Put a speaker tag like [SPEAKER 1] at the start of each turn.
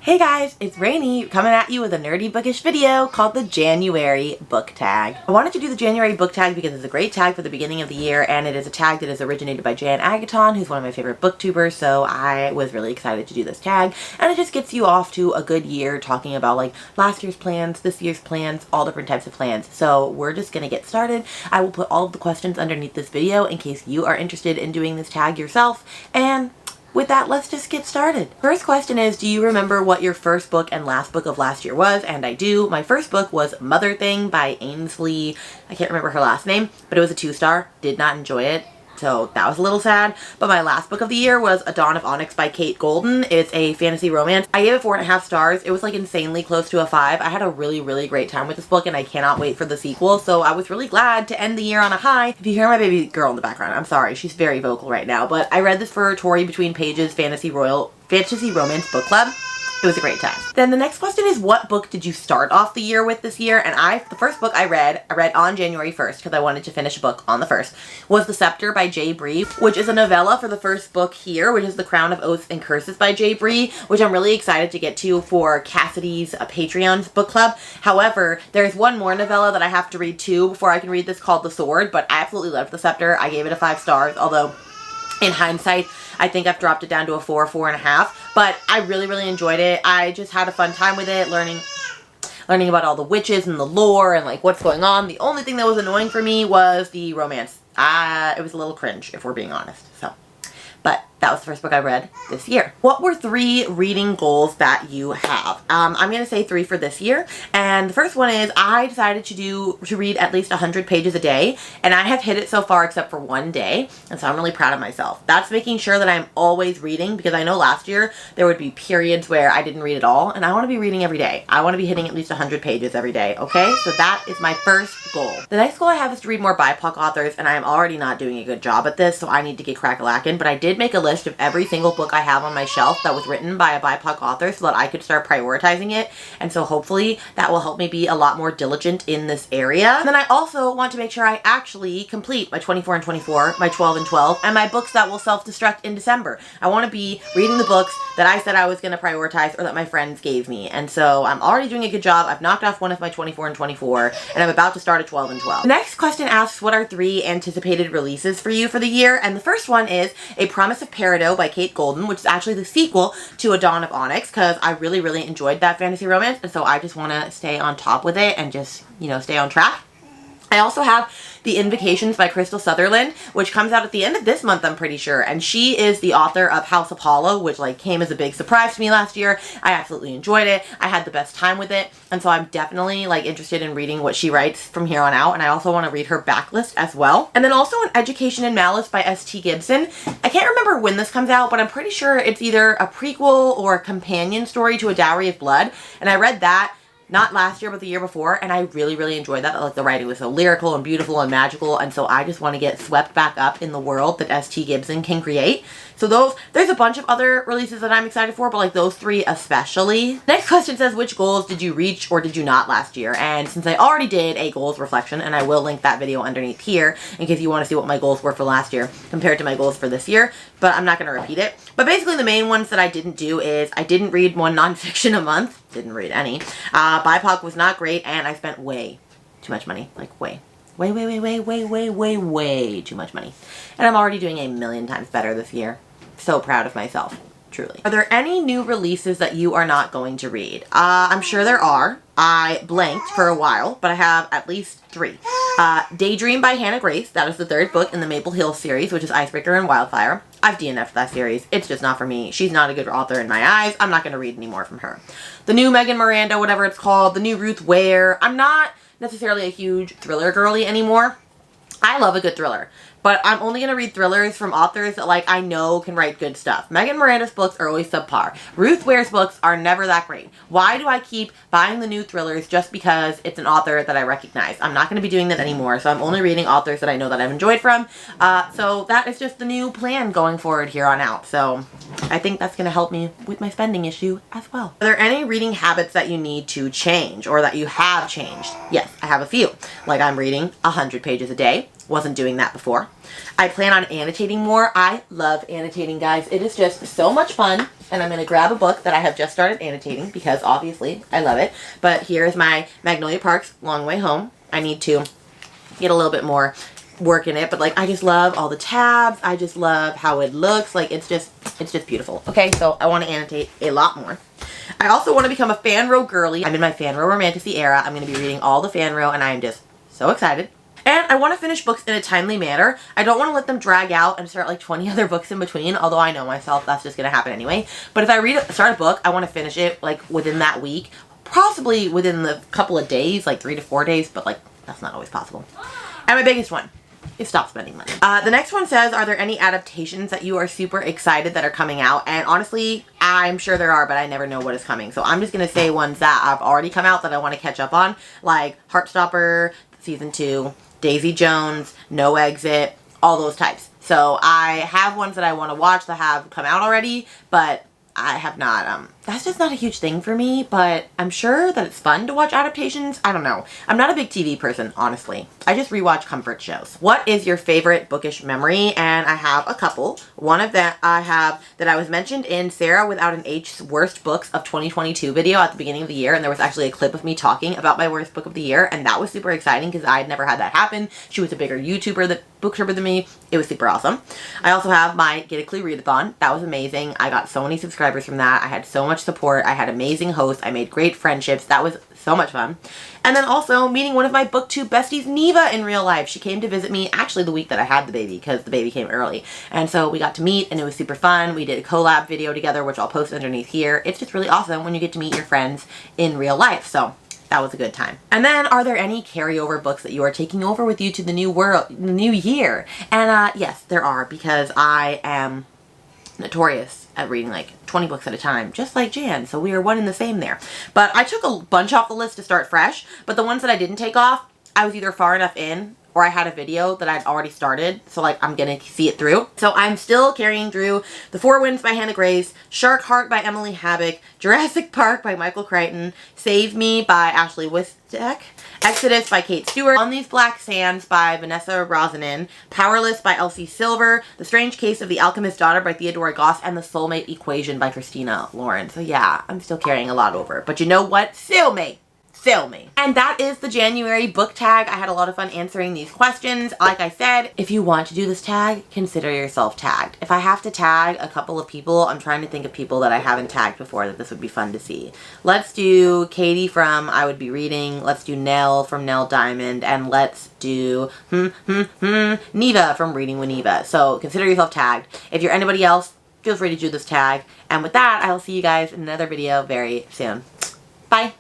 [SPEAKER 1] Hey guys, it's Rainy coming at you with a nerdy bookish video called the January Book Tag. I wanted to do the January Book Tag because it's a great tag for the beginning of the year, and it is a tag that is originated by Jan Agaton, who's one of my favorite booktubers, so I was really excited to do this tag, and it just gets you off to a good year talking about like last year's plans, this year's plans, all different types of plans. So we're just gonna get started. I will put all of the questions underneath this video in case you are interested in doing this tag yourself, and with that, let's just get started. First question is, do you remember what your first book and last book of last year was? And I do. My first book was Mother Thing by Ainsley. I can't remember her last name, but it was a 2-star. Did not enjoy it, so that was a little sad. But my last book of the year was A Dawn of Onyx by Kate Golden. It's a fantasy romance. I gave it 4.5 stars. It was like insanely close to a 5. I had a really great time with this book, and I cannot wait for the sequel, so I was really glad to end the year on a high. If you hear my baby girl in the background, I'm sorry, she's very vocal right now, but I read this for Tori Between Pages Fantasy Romance Book Club. It was a great time. Then the next question is, what book did you start off the year with this year? And the first book I read on January 1st because I wanted to finish a book on the 1st, was The Scepter by J. Bree, which is a novella for the first book here, which is The Crown of Oaths and Curses by J. Bree, which I'm really excited to get to for Cassidy's Patreon's book club. However, there's one more novella that I have to read too before I can read this called The Sword, but I absolutely loved The Scepter. I gave it a 5 stars, although in hindsight, I think I've dropped it down to a 4.5, but I really enjoyed it. I just had a fun time with it, learning about all the witches and the lore and like what's going on. The only thing that was annoying for me was the romance. It was a little cringe, if we're being honest. But that was the first book I read this year. What were 3 reading goals that you have? I'm going to say 3 for this year. And the first one is I decided to read at least 100 pages a day. And I have hit it so far except for one day. And so I'm really proud of myself. That's making sure that I'm always reading, because I know last year there would be periods where I didn't read at all. And I want to be reading every day. I want to be hitting at least 100 pages every day. Okay? So that is my first goal. The next goal I have is to read more BIPOC authors. And I am already not doing a good job at this, so I need to get crack-a-lackin'. But I did make a list of every single book I have on my shelf that was written by a BIPOC author so that I could start prioritizing it, and so hopefully that will help me be a lot more diligent in this area. And then I also want to make sure I actually complete my 24 and 24, my 12 and 12, and my books that will self-destruct in December. I want to be reading the books that I said I was going to prioritize or that my friends gave me, and so I'm already doing a good job. I've knocked off one of my 24 and 24, and I'm about to start a 12 and 12. The next question asks, what are 3 anticipated releases for you for the year? And the first one is A Promise of Peridot by Kate Golden, which is actually the sequel to A Dawn of Onyx, because I really enjoyed that fantasy romance, and so I just want to stay on top with it and just, stay on track. I also have The Invocations by Crystal Sutherland, which comes out at the end of this month, I'm pretty sure. And she is the author of House of Hollow, which came as a big surprise to me last year. I absolutely enjoyed it. I had the best time with it. And so I'm definitely interested in reading what she writes from here on out. And I also want to read her backlist as well. And then also An Education in Malice by S.T. Gibson. I can't remember when this comes out, but I'm pretty sure it's either a prequel or a companion story to A Dowry of Blood. And I read that not last year, but the year before, and I really enjoyed that. The writing was so lyrical and beautiful and magical, and so I just want to get swept back up in the world that S.T. Gibson can create. So there's a bunch of other releases that I'm excited for, but those 3 especially. Next question says, which goals did you reach or did you not last year? And since I already did a goals reflection, and I will link that video underneath here in case you want to see what my goals were for last year compared to my goals for this year, but I'm not going to repeat it. But basically the main ones that I didn't do is I didn't read one nonfiction a month. Didn't read any. BIPOC was not great, and I spent way too much money. Way too much money. And I'm already doing a million times better this year. So proud of myself, truly. Are there any new releases that you are not going to read? I'm sure there are. I blanked for a while, but I have at least 3. Daydream by Hannah Grace. That is the 3rd book in the Maple Hills series, which is Icebreaker and Wildfire. I've DNF'd that series. It's just not for me. She's not a good author in my eyes. I'm not going to read any more from her. The new Megan Miranda, whatever it's called. The new Ruth Ware. I'm not necessarily a huge thriller girly anymore. I love a good thriller, but I'm only going to read thrillers from authors that I know can write good stuff. Megan Miranda's books are always subpar. Ruth Ware's books are never that great. Why do I keep buying the new thrillers just because it's an author that I recognize? I'm not going to be doing that anymore, so I'm only reading authors that I know that I've enjoyed from. So that is just the new plan going forward here on out. So I think that's going to help me with my spending issue as well. Are there any reading habits that you need to change or that you have changed? Yes, I have a few. I'm reading 100 pages a day. Wasn't doing that before. I plan on annotating more. I love annotating, guys. It is just so much fun. And I'm going to grab a book that I have just started annotating because obviously I love it. But here's my Magnolia Park's Long Way Home. I need to get a little bit more work in it, but like I just love all the tabs. I just love how it looks. Like it's just beautiful. Okay, so I want to annotate a lot more. I also want to become a fan row girly. I'm in my fan row romantasy era. I'm going to be reading all the fan row and I am just so excited. And I want to finish books in a timely manner. I don't want to let them drag out and start like 20 other books in between, although I know myself that's just going to happen anyway. But if I start a book, I want to finish it like within that week, possibly within the couple of days, like 3 to 4 days, but like that's not always possible. And my biggest one is stop spending money. The next one says, are there any adaptations that you are super excited that are coming out? And honestly, I'm sure there are, but I never know what is coming. So I'm just going to say ones that have already come out that I want to catch up on, like Heartstopper Season 2, Daisy Jones, No Exit, all those types. So I have ones that I want to watch that have come out already, but I have not, that's just not a huge thing for me, but I'm sure that it's fun to watch adaptations. I don't know. I'm not a big TV person, honestly. I just rewatch comfort shows. What is your favorite bookish memory? And I have a couple. One of that I have that I was mentioned in Sarah Without an H's Worst Books of 2022 video at the beginning of the year, and there was actually a clip of me talking about my worst book of the year, and that was super exciting because I had never had that happen. She was a bigger booktuber than me. It was super awesome. I also have my Get a Clue Readathon. That was amazing. I got so many subscribers from that. I had so much support. I had amazing hosts. I made great friendships. That was so much fun. And then also meeting one of my booktube besties, Neva, in real life. She came to visit me actually the week that I had the baby because the baby came early. And so we got to meet and it was super fun. We did a collab video together, which I'll post underneath here. It's just really awesome when you get to meet your friends in real life. So that was a good time. And then, are there any carryover books that you are taking over with you to the new year? And yes, there are, because I am notorious at reading like 20 books at a time, just like Jan, so we are one and the same there. But I took a bunch off the list to start fresh, but the ones that I didn't take off, I was either far enough in or I had a video that I'd already started, so like I'm gonna see it through. So I'm still carrying through The Four Winds by Hannah Grace, Shark Heart by Emily Habbock, Jurassic Park by Michael Crichton, Save Me by Ashley Wistek, Exodus by Kate Stewart, On These Black Sands by Vanessa Rosanen, Powerless by Elsie Silver, The Strange Case of the Alchemist's Daughter by Theodora Goss, and The Soulmate Equation by Christina Lauren. So yeah, I'm still carrying a lot over. But you know what? Soulmate! Fill me. And that is the January book tag. I had a lot of fun answering these questions. Like I said, if you want to do this tag, consider yourself tagged. If I have to tag a couple of people, I'm trying to think of people that I haven't tagged before that this would be fun to see. Let's do Katy from I Would Be Reading. Let's do Nell from Nell Diamond. And let's do Neva from Reading with Neva. So consider yourself tagged. If you're anybody else, feel free to do this tag. And with that, I will see you guys in another video very soon. Bye.